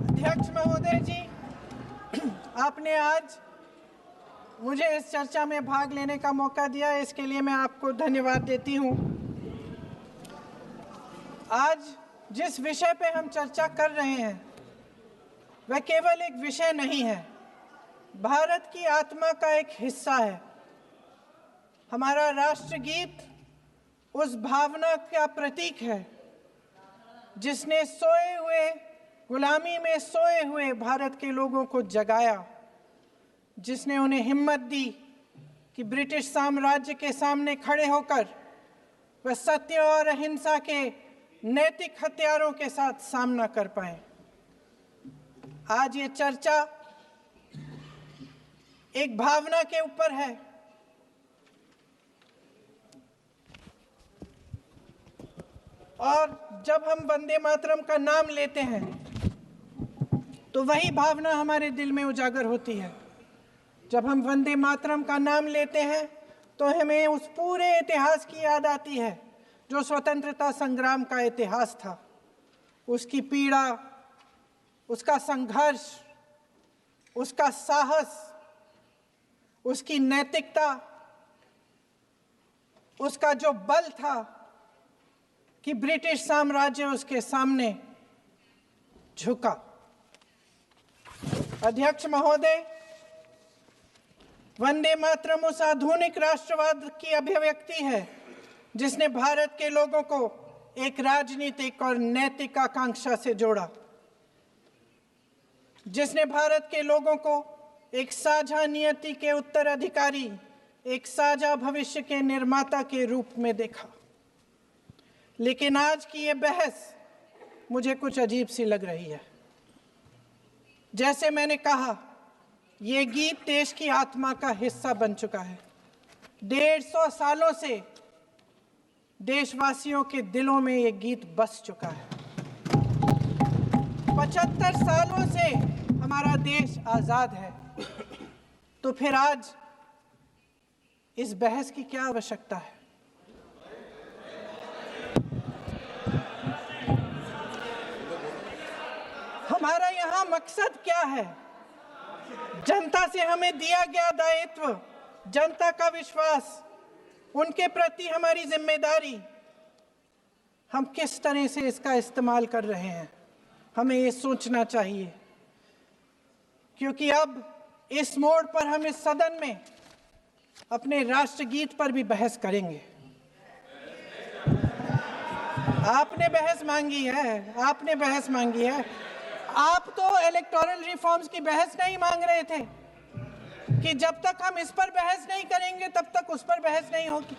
अध्यक्ष महोदय जी, आपने आज मुझे इस चर्चा में भाग लेने का मौका दिया, इसके लिए मैं आपको धन्यवाद देती हूँ। आज जिस विषय पे हम चर्चा कर रहे हैं वह केवल एक विषय नहीं है, भारत की आत्मा का एक हिस्सा है। हमारा राष्ट्रगीत उस भावना का प्रतीक है जिसने सोए हुए, गुलामी में सोए हुए भारत के लोगों को जगाया, जिसने उन्हें हिम्मत दी कि ब्रिटिश साम्राज्य के सामने खड़े होकर वह सत्य और अहिंसा के नैतिक हथियारों के साथ सामना कर पाए। आज ये चर्चा एक भावना के ऊपर है। और जब हम वंदे मातरम का नाम लेते हैं तो वही भावना हमारे दिल में उजागर होती है। जब हम वंदे मातरम का नाम लेते हैं तो हमें उस पूरे इतिहास की याद आती है जो स्वतंत्रता संग्राम का इतिहास था, उसकी पीड़ा, उसका संघर्ष, उसका साहस, उसकी नैतिकता, उसका जो बल था कि ब्रिटिश साम्राज्य उसके सामने झुका। अध्यक्ष महोदय, वंदे मातरम उस आधुनिक राष्ट्रवाद की अभिव्यक्ति है जिसने भारत के लोगों को एक राजनीतिक और नैतिक आकांक्षा से जोड़ा, जिसने भारत के लोगों को एक साझा नियति के उत्तराधिकारी, एक साझा भविष्य के निर्माता के रूप में देखा। लेकिन आज की ये बहस मुझे कुछ अजीब सी लग रही है। जैसे मैंने कहा, ये गीत देश की आत्मा का हिस्सा बन चुका है। 150 सालों से देशवासियों के दिलों में ये गीत बस चुका है। 75 सालों से हमारा देश आजाद है, तो फिर आज इस बहस की क्या आवश्यकता है? हमारा यहाँ मकसद क्या है? जनता से हमें दिया गया दायित्व, जनता का विश्वास, उनके प्रति हमारी जिम्मेदारी, हम किस तरह से इसका इस्तेमाल कर रहे हैं, हमें ये सोचना चाहिए। क्योंकि अब इस मोड़ पर हम इस सदन में अपने राष्ट्रगीत पर भी बहस करेंगे। आपने बहस मांगी है, आपने बहस मांगी है। आप तो इलेक्टोरल रिफॉर्म्स की बहस नहीं मांग रहे थे कि जब तक हम इस पर बहस नहीं करेंगे तब तक उस पर बहस नहीं होगी।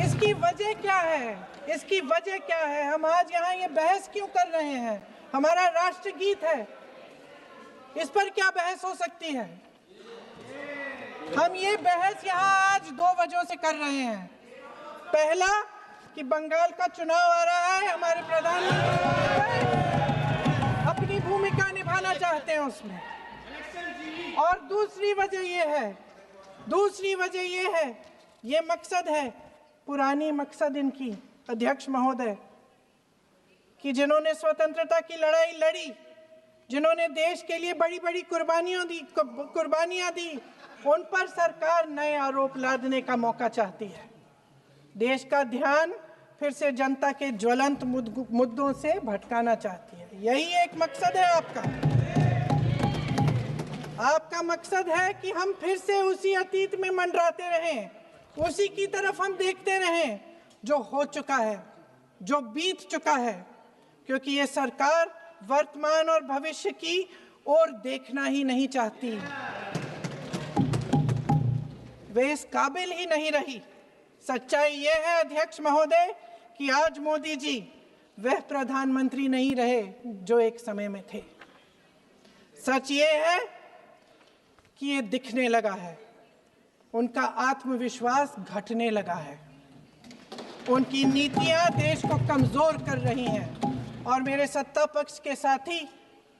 इसकी वजह क्या है? इसकी वजह क्या है? हम आज यहाँ ये बहस क्यों कर रहे हैं? हमारा राष्ट्रगीत है, इस पर क्या बहस हो सकती है? हम ये बहस यहाँ आज 2 वजहों से कर रहे हैं। पहला कि बंगाल का चुनाव आ रहा है, हमारे प्रधानमंत्री अपनी भूमिका निभाना चाहते हैं उसमें। और दूसरी वजह ये है, ये मकसद है, पुरानी मकसद इनकी, अध्यक्ष महोदय, कि जिन्होंने स्वतंत्रता की लड़ाई लड़ी, जिन्होंने देश के लिए बड़ी बड़ी कुर्बानियां दी, उन पर सरकार नए आरोप लादने का मौका चाहती है। देश का ध्यान फिर से जनता के ज्वलंत मुद्दों से भटकाना चाहती है। यही एक मकसद है आपका। आपका मकसद है कि हम फिर से उसी अतीत में मंडराते रहें, उसी की तरफ हम देखते रहें जो हो चुका है, जो बीत चुका है, क्योंकि ये सरकार वर्तमान और भविष्य की ओर देखना ही नहीं चाहती। वे इस काबिल ही नहीं रही। सच्चाई ये है अध्यक्ष महोदय कि आज मोदी जी वह प्रधानमंत्री नहीं रहे जो एक समय में थे। सच ये है कि ये दिखने लगा है, उनका आत्मविश्वास घटने लगा है, उनकी नीतियां देश को कमजोर कर रही हैं। और मेरे सत्ता पक्ष के साथी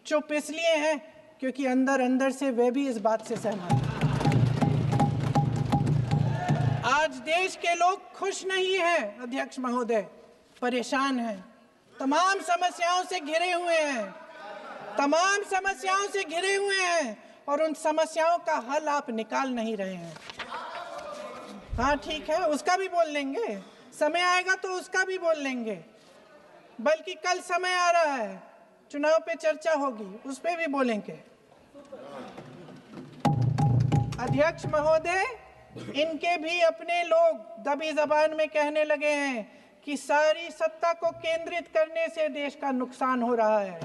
चुप इसलिए हैं क्योंकि अंदर अंदर से वे भी इस बात से सहमत हैं। आज देश के लोग खुश नहीं हैं अध्यक्ष महोदय, परेशान हैं, तमाम समस्याओं से घिरे हुए हैं, तमाम समस्याओं से घिरे हुए हैं और उन समस्याओं का हल आप निकाल नहीं रहे हैं। हाँ ठीक है, उसका भी बोल लेंगे, समय आएगा तो उसका भी बोल लेंगे, बल्कि कल समय आ रहा है, चुनाव पे चर्चा होगी, उस पे भी बोलेंगे। अध्यक्ष महोदय, इनके भी अपने लोग दबी जबान में कहने लगे हैं कि सारी सत्ता को केंद्रित करने से देश का नुकसान हो रहा है।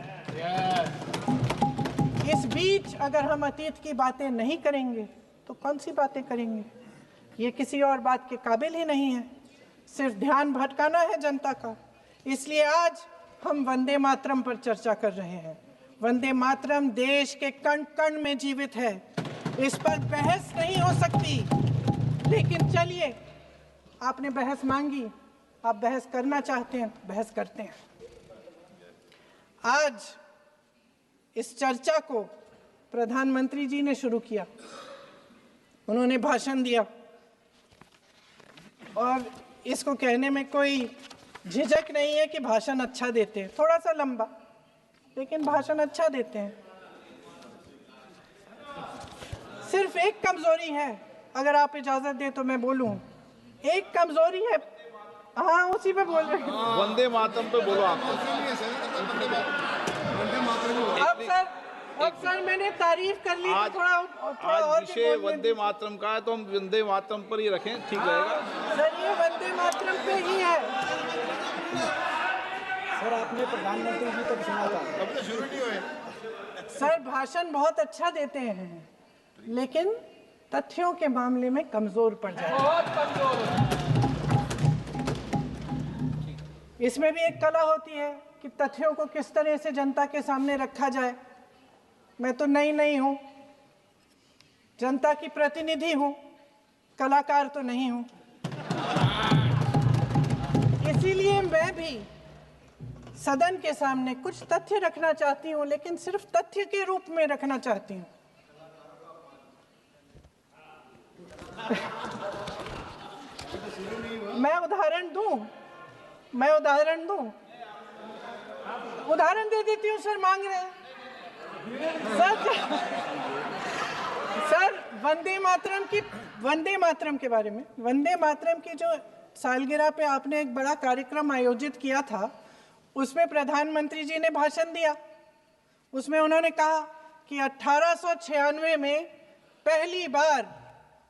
इस बीच अगर हम अतीत की बातें नहीं करेंगे तो कौन सी बातें करेंगे? ये किसी और बात के काबिल ही नहीं है, सिर्फ ध्यान भटकाना है जनता का। इसलिए आज हम वंदे मातरम पर चर्चा कर रहे हैं। वंदे मातरम देश के कण कण में जीवित है, इस पर बहस नहीं हो सकती। लेकिन चलिए, आपने बहस मांगी, आप बहस करना चाहते हैं, बहस करते हैं। आज इस चर्चा को प्रधानमंत्री जी ने शुरू किया, उन्होंने भाषण दिया और इसको कहने में कोई झिझक नहीं है कि भाषण अच्छा देते हैं, थोड़ा सा लंबा, लेकिन भाषण अच्छा देते हैं। सिर्फ एक कमजोरी है, अगर आप इजाजत दें तो मैं बोलूं, एक कमजोरी है। हाँ, उसी पे बोल रहे हैं, वंदे मातरम पे बोलो आप। अब सर मैंने तारीफ कर ली, तो थोड़ा और विषय वंदे मातरम का है तो हम वंदे मातरम पर ही रखें, ठीक रहेगा। सर ये वंदे मातरम पे ही है। सर आपने प्रधानमंत्री जी तक सुना था, अब तो शुरू नहीं हुए। सर भाषण बहुत अच्छा देते हैं, लेकिन तथ्यों के मामले में कमजोर पड़ जाते हैं, बहुत कमजोर। इसमें भी एक कला होती है कि तथ्यों को किस तरह से जनता के सामने रखा जाए। मैं तो नहीं हूं, जनता की प्रतिनिधि हूं, कलाकार तो नहीं हूं। इसीलिए मैं भी सदन के सामने कुछ तथ्य रखना चाहती हूं, लेकिन सिर्फ तथ्य के रूप में रखना चाहती हूं। मैं उदाहरण दूं, उदाहरण दे देती हूँ। सर मांग रहे हैं सर वंदे मातरम के बारे में, वंदे मातरम की जो सालगिरह पे आपने एक बड़ा कार्यक्रम आयोजित किया था, उसमें प्रधानमंत्री जी ने भाषण दिया। उसमें उन्होंने कहा कि 1896 में पहली बार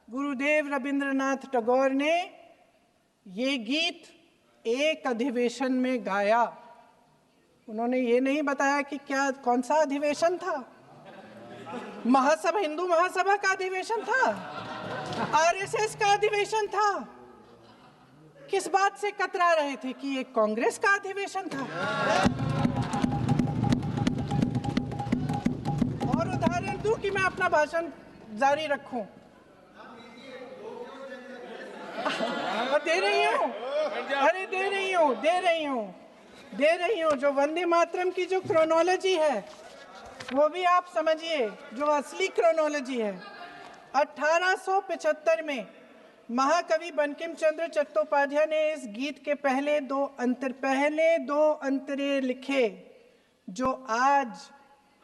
गुरुदेव रविंद्रनाथ टैगोर ने ये गीत एक अधिवेशन में गाया। उन्होंने ये नहीं बताया कि कौन सा अधिवेशन था, महासभा, हिंदू महासभा का अधिवेशन था, आरएसएस का अधिवेशन था। किस बात से कतरा रहे थे कि ये कांग्रेस का अधिवेशन था? और उदाहरण दूं कि मैं अपना भाषण जारी रखूं? दे रही हूं। जो वंदे मातरम की जो क्रोनोलॉजी है वो भी आप समझिए, जो असली क्रोनोलॉजी है। 1875 में महाकवि बंकिम चंद्र चट्टोपाध्याय ने इस गीत के पहले दो अंतरे लिखे, जो आज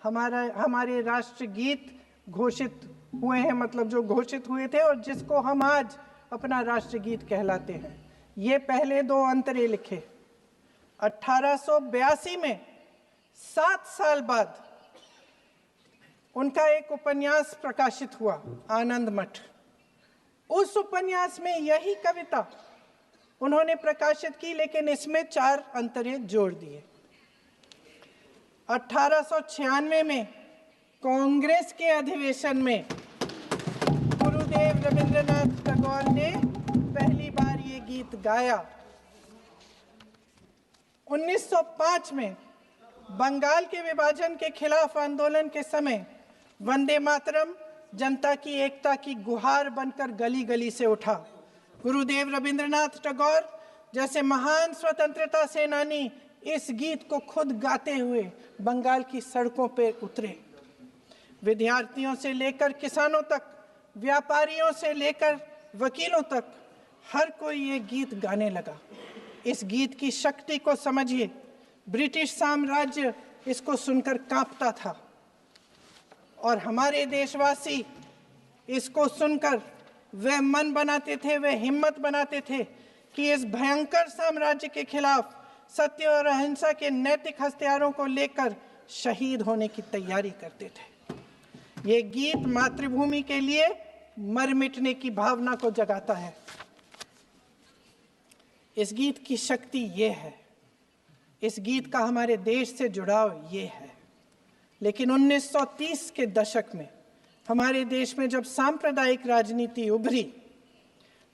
हमारे राष्ट्रगीत घोषित हुए हैं, मतलब जो घोषित हुए थे और जिसको हम आज अपना राष्ट्रगीत कहलाते हैं। ये पहले दो अंतरे लिखे। 1882 में 7 साल बाद उनका एक उपन्यास प्रकाशित हुआ, आनंद मठ। उस उपन्यास में यही कविता उन्होंने प्रकाशित की, लेकिन इसमें 4 अंतरे जोड़ दिए। 1896 में कांग्रेस के अधिवेशन में गुरुदेव रविंद्रनाथ टैगोर ने पहली बार ये गीत गाया। 1905 में बंगाल के विभाजन के खिलाफ आंदोलन के समय वंदे मातरम जनता की एकता की गुहार बनकर गली गली से उठा। गुरुदेव रविंद्रनाथ टैगोर जैसे महान स्वतंत्रता सेनानी इस गीत को खुद गाते हुए बंगाल की सड़कों पर उतरे। विद्यार्थियों से लेकर किसानों तक, व्यापारियों से लेकर वकीलों तक हर कोई ये गीत गाने लगा। इस गीत की शक्ति को समझिए। ब्रिटिश साम्राज्य इसको सुनकर कांपता था और हमारे देशवासी इसको सुनकर वे मन बनाते थे, वे हिम्मत बनाते थे कि इस भयंकर साम्राज्य के खिलाफ सत्य और अहिंसा के नैतिक हथियारों को लेकर शहीद होने की तैयारी करते थे। ये गीत मातृभूमि के लिए मर मिटने की भावना को जगाता है। इस गीत की शक्ति ये है, इस गीत का हमारे देश से जुड़ाव ये है। लेकिन 1930 के दशक में हमारे देश में जब सांप्रदायिक राजनीति उभरी,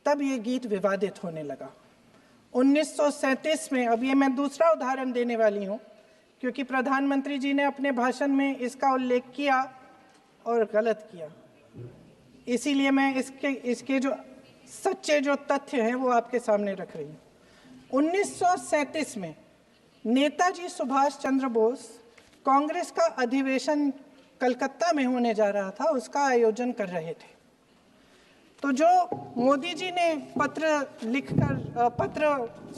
तब ये गीत विवादित होने लगा। 1937 में, अब ये मैं दूसरा उदाहरण देने वाली हूँ क्योंकि प्रधानमंत्री जी ने अपने भाषण में इसका उल्लेख किया और गलत किया, इसीलिए मैं इसके जो सच्चे जो तथ्य हैं वो आपके सामने रख रही हूँ। 1937 में नेताजी सुभाष चंद्र बोस कांग्रेस का अधिवेशन कलकत्ता में होने जा रहा था, उसका आयोजन कर रहे थे। तो जो मोदी जी ने पत्र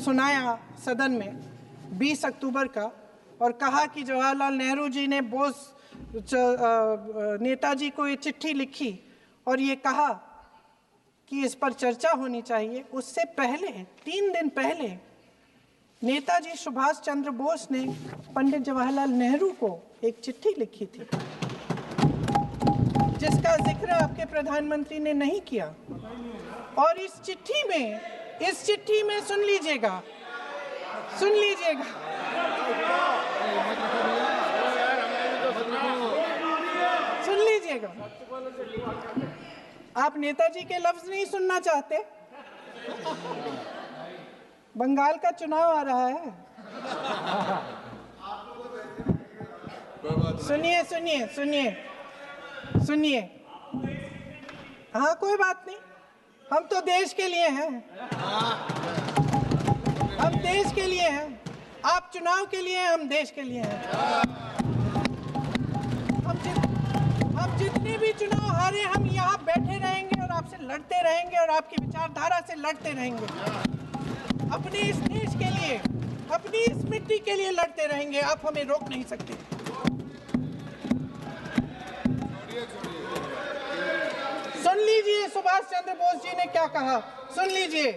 सुनाया सदन में 20 अक्टूबर का और कहा कि जवाहरलाल नेहरू जी ने नेताजी को ये चिट्ठी लिखी और ये कहा कि इस पर चर्चा होनी चाहिए, उससे पहले 3 दिन पहले नेताजी सुभाष चंद्र बोस ने पंडित जवाहरलाल नेहरू को एक चिट्ठी लिखी थी जिसका जिक्र आपके प्रधानमंत्री ने नहीं किया। और इस चिट्ठी में सुन लीजिएगा, आप नेताजी के लफ्ज नहीं सुनना चाहते? बंगाल का चुनाव आ रहा है। सुनिए। हाँ, कोई बात नहीं, हम तो देश के लिए हैं, हम देश के लिए हैं। आप चुनाव के लिए, हम देश के लिए हैं। हम जितने भी चुनाव हारे, हम यहाँ बैठे रहेंगे और आपसे लड़ते रहेंगे और आपकी विचारधारा से लड़ते रहेंगे। अपने इस देश के लिए, अपनी इस मिट्टी के लिए लड़ते रहेंगे। आप हमें रोक नहीं सकते। सुन लीजिए सुभाष चंद्र बोस जी ने क्या कहा, सुन लीजिए।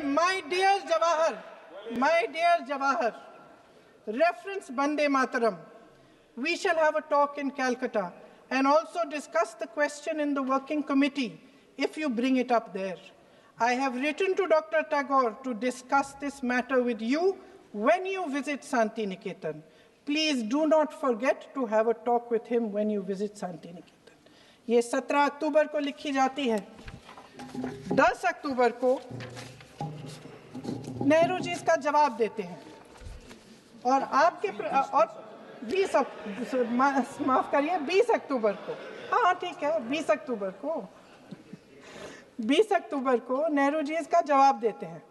My dear Jawahar, reference Vande Mataram. We shall have a talk in Calcutta and also discuss the question in the working committee if you bring it up there. I have written to Dr. Tagore to discuss this matter with you when you visit Santi Niketan. Please do not forget to have a talk with him when you visit Santi Niketan. ये 17 अक्टूबर को लिखी जाती है। 10 अक्टूबर को नेहरू जी इसका जवाब देते हैं और और 20 अक्टूबर को, हाँ ठीक है, 20 अक्टूबर को नेहरू जी इसका जवाब देते हैं।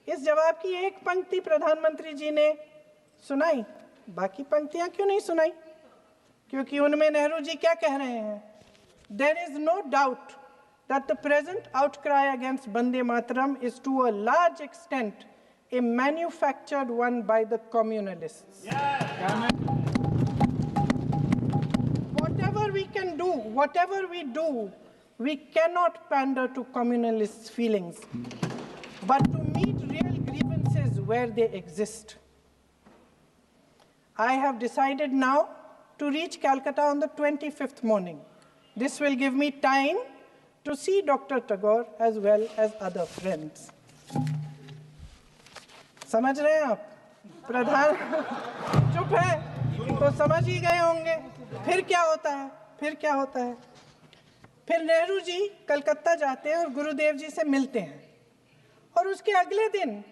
इस जवाब की एक पंक्ति प्रधानमंत्री जी ने सुनाई, बाकी पंक्तियां क्यों नहीं सुनाई? क्योंकि उनमें नेहरू जी क्या कह रहे हैं? There is no doubt that the present outcry against Vande Mataram is to a large extent a manufactured one by the communalists. Whatever we do, we cannot pander to communalists' feelings, but to meet real grievances where they exist. I have decided now to reach Calcutta on the 25th morning. This will give me time to see Dr. Tagore as well as other friends. समझ रहे हैं आप? प्रधान चुप है तो समझ ही गए होंगे। फिर क्या होता है? फिर नेहरू जी कलकत्ता जाते हैं और गुरुदेव जी से मिलते हैं और उसके अगले दिन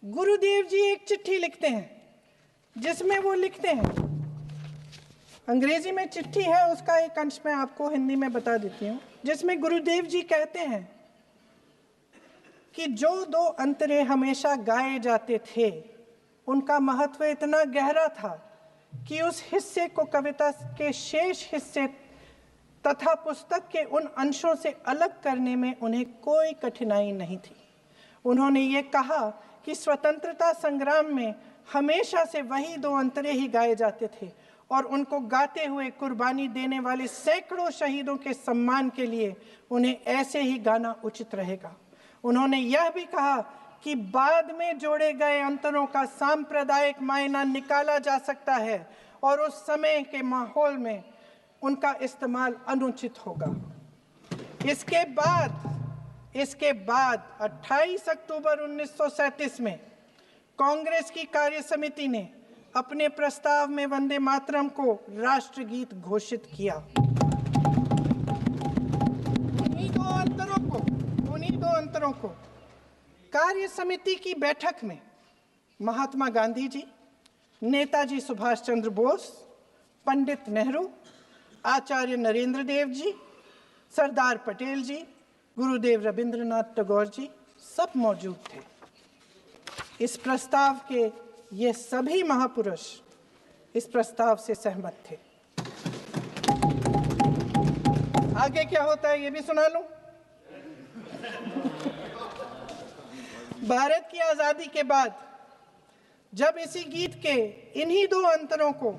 गुरुदेव जी एक चिट्ठी लिखते हैं जिसमें वो लिखते हैं, अंग्रेजी में चिट्ठी है, उसका एक अंश मैं आपको हिंदी में बता देती हूँ, जिसमें गुरुदेव जी कहते हैं कि जो 2 अंतरे हमेशा गाए जाते थे उनका महत्व इतना गहरा था कि उस हिस्से को कविता के शेष हिस्से तथा पुस्तक के उन अंशों से अलग करने में उन्हें कोई कठिनाई नहीं थी। उन्होंने ये कहा कि स्वतंत्रता संग्राम में हमेशा से वही दो अंतरे ही गाए जाते थे और उनको गाते हुए कुर्बानी देने वाले सैकड़ों शहीदों के सम्मान के लिए उन्हें ऐसे ही गाना उचित रहेगा। उन्होंने यह भी कहा कि बाद में जोड़े गए अंतरों का सांप्रदायिक मायना निकाला जा सकता है और उस समय के माहौल में उनका इस्तेमाल अनुचित होगा। इसके बाद 28 अक्टूबर 1937 में कांग्रेस की कार्य समिति ने अपने प्रस्ताव में वंदे मातरम को राष्ट्रगीत घोषित किया। उन्हीं दो अंतरों को कार्य समिति की बैठक में महात्मा गांधी जी, नेताजी सुभाष चंद्र बोस, पंडित नेहरू, आचार्य नरेंद्र देव जी, सरदार पटेल जी, गुरुदेव रविंद्रनाथ टैगोर जी सब मौजूद थे। इस प्रस्ताव के ये सभी महापुरुष इस प्रस्ताव से सहमत थे। आगे क्या होता है ये भी सुना लूं। भारत की आजादी के बाद जब इसी गीत के इन्हीं दो अंतरों को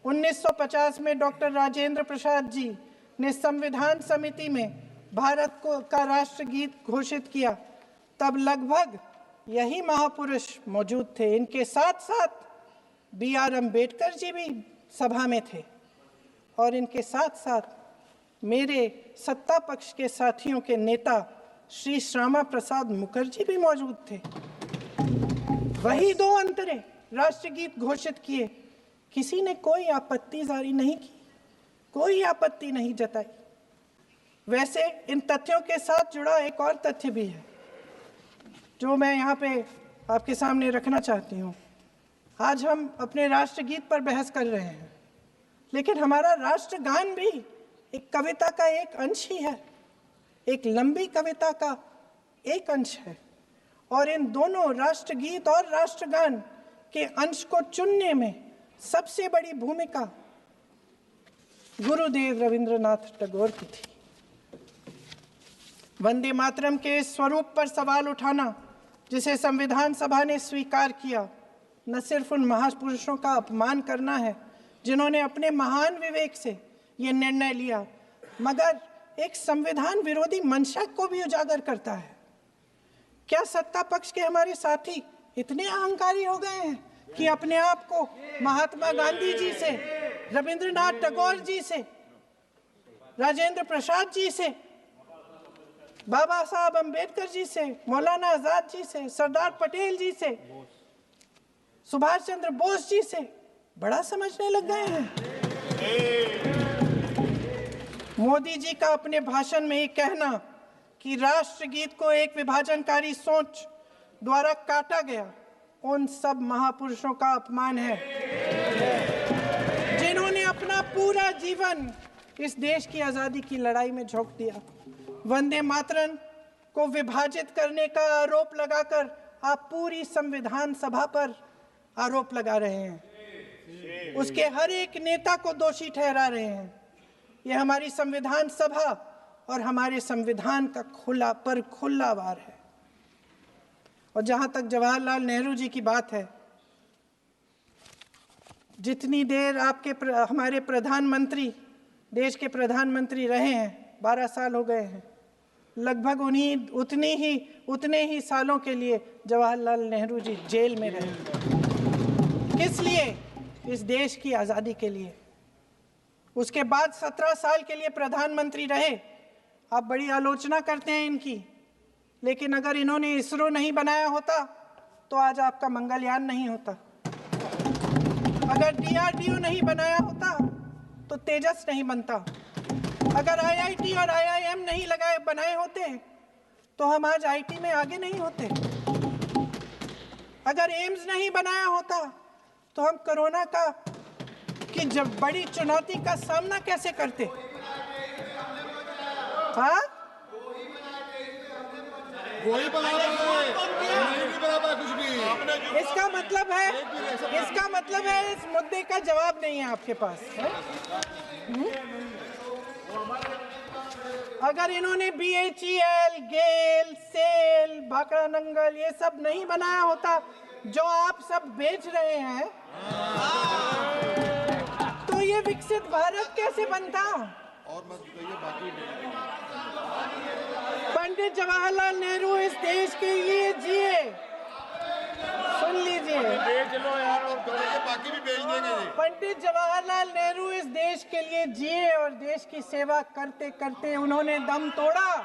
1950 में डॉक्टर राजेंद्र प्रसाद जी ने संविधान समिति में भारत का राष्ट्रगीत घोषित किया, तब लगभग यही महापुरुष मौजूद थे। इनके साथ साथ B.R. अम्बेडकर जी भी सभा में थे और इनके साथ साथ मेरे सत्ता पक्ष के साथियों के नेता श्री श्यामा प्रसाद मुखर्जी भी मौजूद थे। वही दो अंतरे राष्ट्रगीत घोषित किए। किसी ने कोई आपत्ति जारी नहीं की, कोई आपत्ति नहीं जताई। वैसे इन तथ्यों के साथ जुड़ा एक और तथ्य भी है जो मैं यहाँ पे आपके सामने रखना चाहती हूँ। आज हम अपने राष्ट्रगीत पर बहस कर रहे हैं, लेकिन हमारा राष्ट्रगान भी एक कविता का एक अंश ही है, एक लंबी कविता का एक अंश है। और इन दोनों राष्ट्रगीत और राष्ट्रगान के अंश को चुनने में सबसे बड़ी भूमिका गुरुदेव रविंद्रनाथ टैगोर की थी। वंदे मातरम के स्वरूप पर सवाल उठाना, जिसे संविधान सभा ने स्वीकार किया, न सिर्फ उन महापुरुषों का अपमान करना है जिन्होंने अपने महान विवेक से ये निर्णय लिया, मगर एक संविधान विरोधी मंशा को भी उजागर करता है। क्या सत्ता पक्ष के हमारे साथी इतने अहंकारी हो गए हैं कि अपने आप को महात्मा गांधी जी से, रविंद्रनाथ टैगोर जी से, राजेंद्र प्रसाद जी से, बाबा साहब अम्बेडकर जी से, मौलाना आजाद जी से, सरदार पटेल जी से, सुभाष चंद्र बोस जी से बड़ा समझने लग गए हैं? मोदी जी का अपने भाषण में ये कहना कि राष्ट्रगीत को एक विभाजनकारी सोच द्वारा काटा गया, उन सब महापुरुषों का अपमान है जिन्होंने अपना पूरा जीवन इस देश की आजादी की लड़ाई में झोंक दिया। वंदे मातरम को विभाजित करने का आरोप लगाकर आप पूरी संविधान सभा पर आरोप लगा रहे हैं, उसके हर एक नेता को दोषी ठहरा रहे हैं। यह हमारी संविधान सभा और हमारे संविधान का खुला वार है। और जहां तक जवाहरलाल नेहरू जी की बात है, जितनी देर हमारे प्रधानमंत्री देश के प्रधानमंत्री रहे हैं, 12 साल हो गए हैं, लगभग उतने ही सालों के लिए जवाहरलाल नेहरू जी जेल में रहे। किस लिए? इस देश की आज़ादी के लिए। उसके बाद 17 साल के लिए प्रधानमंत्री रहे। आप बड़ी आलोचना करते हैं इनकी, लेकिन अगर इन्होंने इसरो नहीं बनाया होता तो आज आपका मंगलयान नहीं होता। अगर DRDO नहीं बनाया होता तो तेजस नहीं बनता। अगर IIT और IIM नहीं बनाए होते तो हम आज IT में आगे नहीं होते। अगर एम्स नहीं बनाया होता तो हम कोरोना की जब बड़ी चुनौती का सामना कैसे करते? हाँ, वही बना कुछ भी। इसका मतलब है इस मुद्दे का जवाब नहीं है आपके पास। अगर इन्होंने BHEL, गेल, सेल, भाखड़ा नंगल ये सब नहीं बनाया होता जो आप सब बेच रहे हैं, तो ये विकसित भारत कैसे बनता? और मत कहिए बाकी पंडित जवाहरलाल नेहरू इस देश के लिए जिए, सुन लीजिए, बेच लो यार, और बाकी भी बेच देंगे जी। पंडित जवाहरलाल नेहरू इस देश के लिए जिए और देश की सेवा करते करते उन्होंने दम तोड़ा।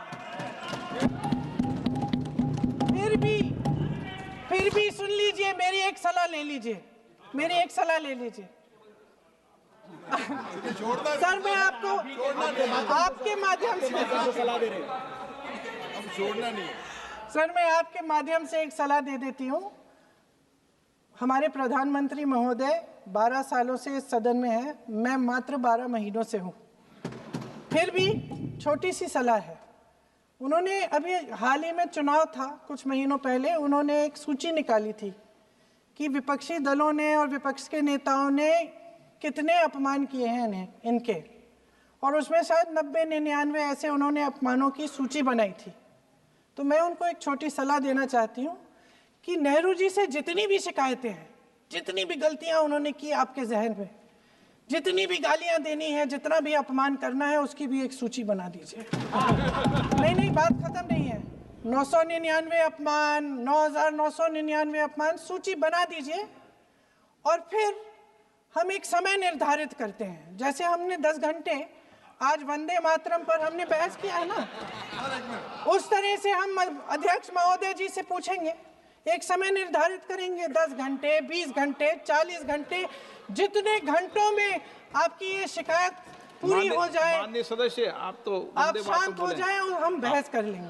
फिर भी सुन लीजिए, मेरी एक सलाह ले लीजिए, मेरी एक सलाह ले लीजिए। सर मैं आपको आपके माध्यम से सलाह दे रहे हैं, हम छोड़ना नहीं। सर मैं आपके माध्यम से एक सलाह दे देती हूँ। हमारे प्रधानमंत्री महोदय 12 सालों से इस सदन में हैं, मैं मात्र 12 महीनों से हूँ। फिर भी छोटी सी सलाह है। उन्होंने अभी हाल ही में चुनाव था, कुछ महीनों पहले उन्होंने एक सूची निकाली थी कि विपक्षी दलों ने और विपक्ष के नेताओं ने कितने अपमान किए हैं इनके, और उसमें शायद 90-99 ऐसे उन्होंने अपमानों की सूची बनाई थी। तो मैं उनको एक छोटी सलाह देना चाहती हूँ कि नेहरू जी से जितनी भी शिकायतें हैं, जितनी भी गलतियाँ उन्होंने की आपके जहन में, जितनी भी गालियाँ देनी है, जितना भी अपमान करना है, उसकी भी एक सूची बना दीजिए। नहीं, बात खत्म नहीं है। 999 अपमान, 9,999 अपमान, सूची बना दीजिए और फिर हम एक समय निर्धारित करते हैं। जैसे हमने 10 घंटे आज वंदे मातरम पर हमने बहस किया है ना, उस तरह से हम अध्यक्ष महोदय जी से पूछेंगे, एक समय निर्धारित करेंगे, 10 घंटे, 20 घंटे, 40 घंटे, जितने घंटों में आपकी ये शिकायत पूरी हो जाए, माननीय सदस्य आप तो आप शांत हो जाएं और हम बहस कर लेंगे।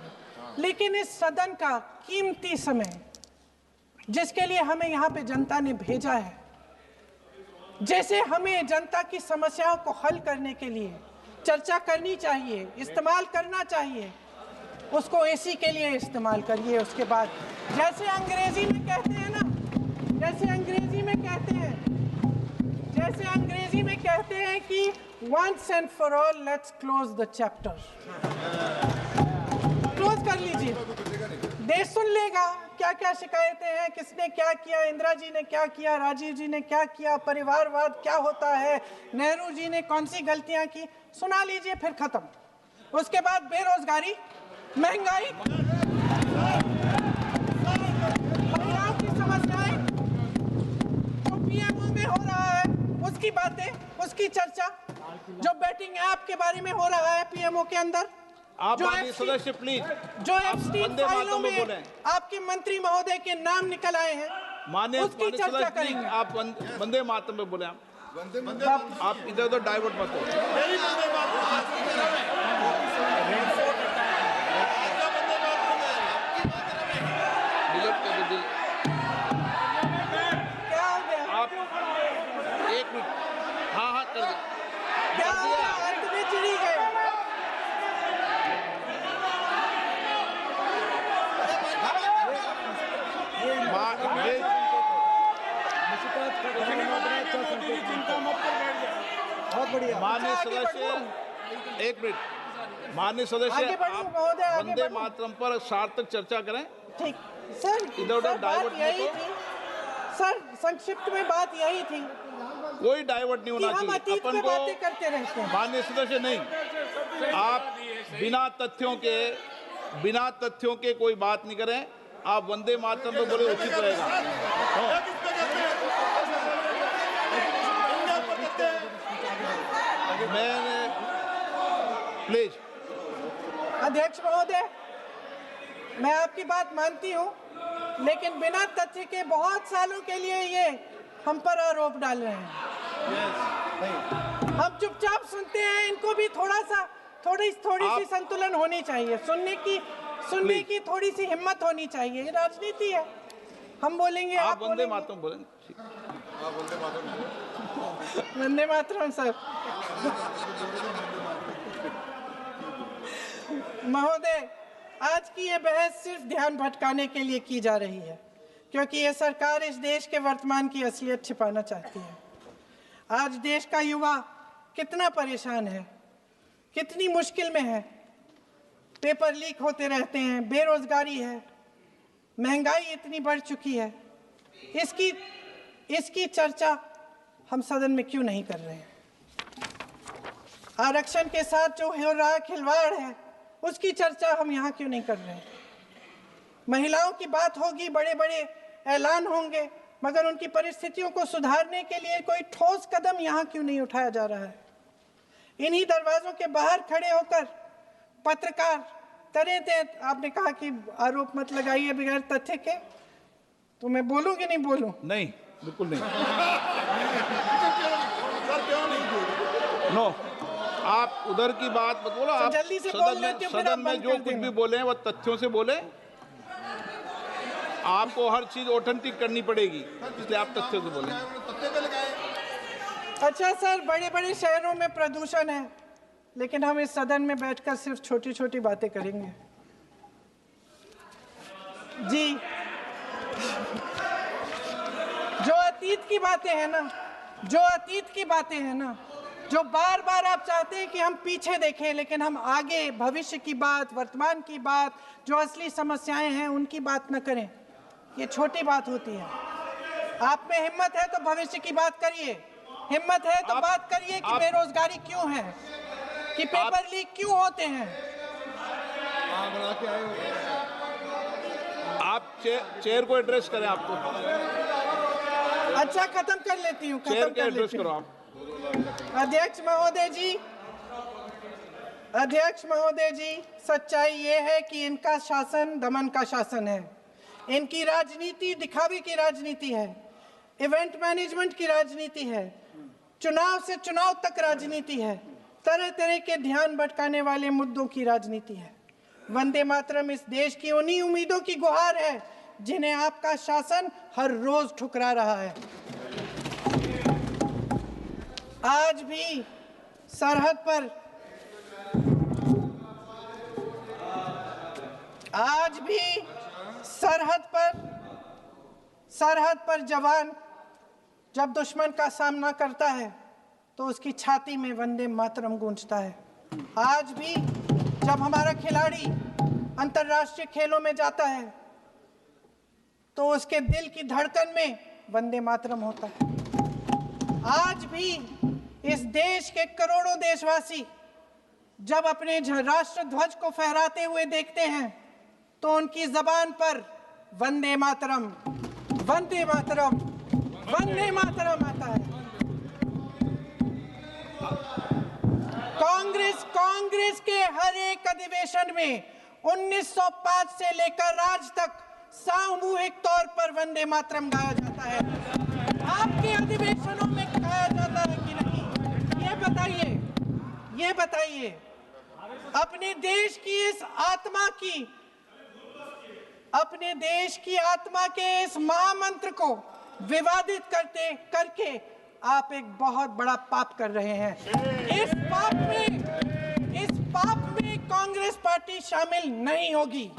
लेकिन इस सदन का कीमती समय, जिसके लिए हमें यहाँ पे जनता ने भेजा है, जैसे हमें जनता की समस्याओं को हल करने के लिए चर्चा करनी चाहिए, इस्तेमाल करना चाहिए, उसको एसी के लिए इस्तेमाल करिए। उसके बाद जैसे अंग्रेजी में कहते हैं ना, जैसे अंग्रेजी में कहते हैं कि once and for all let's close the chapter, close कर लीजिए। देश सुन लेगा क्या क्या शिकायतें हैं, किसने क्या किया, इंदिरा जी ने क्या किया, राजीव जी ने क्या किया, परिवारवाद क्या होता है, नेहरू जी ने कौन सी गलतियां की, सुना लीजिए, फिर खत्म। उसके बाद बेरोजगारी, महंगाई, महिलाओं की समस्याएं, जो पीएमओ में हो रहा है उसकी बातें, उसकी चर्चा, जो बेटिंग ऐप के बारे में हो रहा है पीएमओ के अंदर, आप माननीय सदस्य प्लीज, जो एफस्टीन फाइलों में बोलें। आपके मंत्री महोदय के नाम निकल आए हैं, माननीय उसकी चर्चा करेंगे। आप वंदे मातरम में बोले, आप इधर उधर डाइवर्ट मत हो। क्या हो गया? आप 1 मिनट, हाँ कर दो। क्या हो गया? अंत में चिड़ी गए। बहुत बढ़िया। माननीय आगे सदस्य, 1 मिनट, माननीय सदस्य, आगे बढ़ो आप महोदय, आगे वंदे बढ़ो। मातरम पर सार्थक चर्चा करें। ठीक सर, इधर उधर सर, बात डाइवर्ट मत यही हो। थी सर, संक्षिप्त में बात यही थी कोई डाइवर्ट नहीं कि होना हम चाहिए। अतीत अपन में को बातें करते रहते हैं। माननीय सदस्य नहीं, आप बिना तथ्यों के कोई बात नहीं करें। आप वंदे मातरम पे बोले उचित रहेगा। मैंने प्लीज, अध्यक्ष महोदय, मैं आपकी बात मानती हूँ, लेकिन बिना तथ्य के बहुत सालों के लिए ये हम पर आरोप डाल रहे हैं। हम चुपचाप सुनते हैं, इनको भी थोड़ी सी संतुलन होनी चाहिए, सुनने की थोड़ी सी हिम्मत होनी चाहिए। ये राजनीति है, हम बोलेंगे, आप वंदे मातरम बोलें। वंदे मातरम सर। महोदय, आज की ये बहस सिर्फ ध्यान भटकाने के लिए की जा रही है, क्योंकि ये सरकार इस देश के वर्तमान की असलियत छिपाना चाहती है। आज देश का युवा कितना परेशान है, कितनी मुश्किल में है, पेपर लीक होते रहते हैं, बेरोजगारी है, महंगाई इतनी बढ़ चुकी है, इसकी चर्चा हम सदन में क्यों नहीं कर रहे हैं? आरक्षण के साथ जो हो रहा खिलवाड़ है उसकी चर्चा हम यहाँ क्यों नहीं कर रहे हैं? महिलाओं की बात होगी, बड़े बड़े ऐलान होंगे, मगर उनकी परिस्थितियों को सुधारने के लिए कोई ठोस कदम यहाँ क्यों नहीं उठाया जा रहा है? इन्हीं दरवाजों के बाहर खड़े होकर पत्रकार तरह थे। आपने कहा कि आरोप मत लगाइए बगैर तथ्य के, तो मैं बोलूं कि नहीं बोलूं? नहीं, बिल्कुल नहीं। नो, आप उधर की बात मत बोलो। आप जल्दी से बोल लेते हो, फिर आप सदन में बंद जो कर कुछ देना। भी बोले हैं वो तथ्यों से बोले। आपको हर चीज ऑथेंटिक करनी पड़ेगी, इसलिए आप तथ्यों से बोले। तत्ते पे लगाए। अच्छा सर, बड़े बड़े शहरों में प्रदूषण है, लेकिन हम इस सदन में बैठकर सिर्फ छोटी छोटी बातें करेंगे। जी, जो अतीत की बातें हैं ना, जो बार बार आप चाहते हैं कि हम पीछे देखें, लेकिन हम आगे भविष्य की बात, वर्तमान की बात, जो असली समस्याएं हैं उनकी बात न करें, ये छोटी बात होती है। आप में हिम्मत है तो भविष्य की बात करिए, हिम्मत है तो बात करिए कि बेरोजगारी क्यों है, कि पेपर लीक क्यों होते हैं। आप चेयर को एड्रेस करें। आपको अच्छा, खत्म कर लेती हूँ, चेयर के एड्रेस करो आप। अध्यक्ष महोदय जी, सच्चाई ये है कि इनका शासन दमन का शासन है। इनकी राजनीति दिखावे की राजनीति है, इवेंट मैनेजमेंट की राजनीति है, चुनाव से चुनाव तक राजनीति है, तरह तरह के ध्यान भटकाने वाले मुद्दों की राजनीति है। वंदे मातरम इस देश की उन्हीं उम्मीदों की गुहार है जिन्हें आपका शासन हर रोज ठुकरा रहा है। आज भी सरहद पर जवान जब दुश्मन का सामना करता है तो उसकी छाती में वंदे मातरम गूंजता है। आज भी जब हमारा खिलाड़ी अंतर्राष्ट्रीय खेलों में जाता है तो उसके दिल की धड़कन में वंदे मातरम होता है। आज भी इस देश के करोड़ों देशवासी जब अपने राष्ट्र ध्वज को फहराते हुए देखते हैं तो उनकी जबान पर वंदे मातरम, वंदे मातरम, वंदे मातरम आता है। कांग्रेस के हर एक अधिवेशन में 1905 से लेकर आज तक सामूहिक तौर पर वंदे मातरम गाया जाता है। आपके अधिवेशनों में गाया जाता है कि नहीं, ये बताइए। अपने देश की आत्मा के इस महामंत्र को विवादित करके आप एक बहुत बड़ा पाप कर रहे हैं। इस पाप में कांग्रेस पार्टी शामिल नहीं होगी।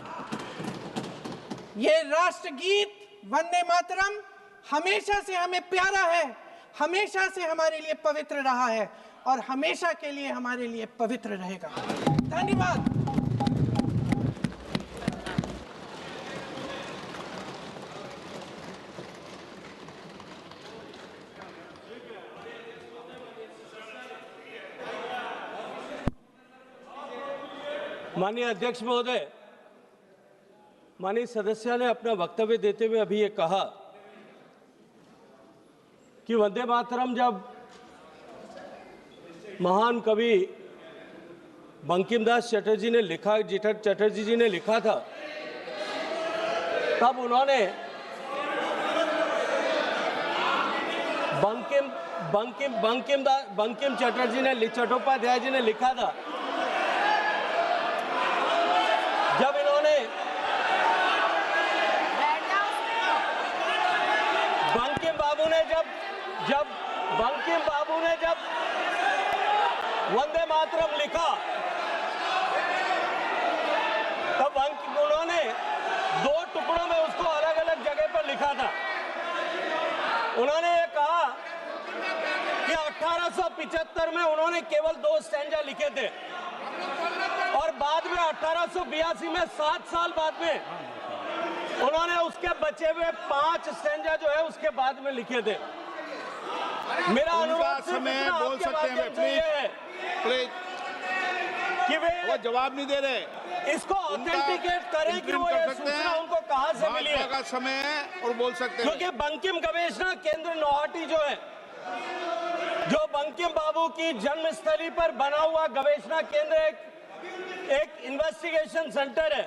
ये राष्ट्रगीत वंदे मातरम हमेशा से हमें प्यारा है, हमेशा से हमारे लिए पवित्र रहा है और हमेशा के लिए हमारे लिए पवित्र रहेगा। धन्यवाद। माननीय अध्यक्ष महोदय, माननीय सदस्य ने अपना वक्तव्य देते हुए अभी ये कहा कि वंदे मातरम जब महान कवि बंकिम दास चटर्जी जी ने लिखा था, तब उन्होंने बंकिम चट्टोपाध्याय जी ने लिखा था। जब इन्होंने बंकिम बाबू ने जब वंदे मातरम लिखा, तब उन्होंने 2 टुकड़ों में उसको अलग अलग जगह पर लिखा था। उन्होंने ये कहा कि 1875 में उन्होंने केवल 2 स्टैंजा लिखे थे और बाद में 1882 में 7 साल बाद में उन्होंने उसके बचे हुए 5 स्टैंजा जो है उसके बाद में लिखे थे। मेरा अनुरोध सिर्फ समय इतना बोल आपके सकते हैं माध्यम से ये है प्लीज। कि वे वो जवाब नहीं दे रहे, इसको ऑथेंटिकेट करें कि वो ये सूचना उनको कहां से मिली है। भाजपा का समय है और बोल सकते हैं। क्योंकि बंकिम गवेषणा केंद्र नौहाटी जो है, जो बंकिम बाबू की जन्मस्थली पर बना हुआ गवेषणा केंद्र एक इन्वेस्टिगेशन सेंटर है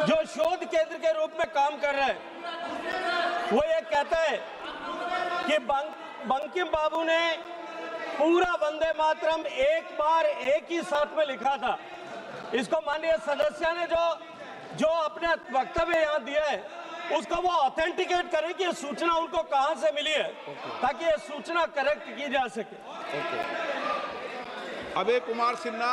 जो शोध केंद्र के रूप में काम कर रहा है। वो ये कहता है कि बंकिम बाबू ने पूरा वंदे मातरम एक बार एक ही साथ में लिखा था। इसको माननीय सदस्य ने जो अपने वक्तव्य यहाँ दिया है उसको वो ऑथेंटिकेट करें कि ये सूचना उनको कहां से मिली है, ताकि ये सूचना करेक्ट की जा सके। अभय कुमार सिन्हा।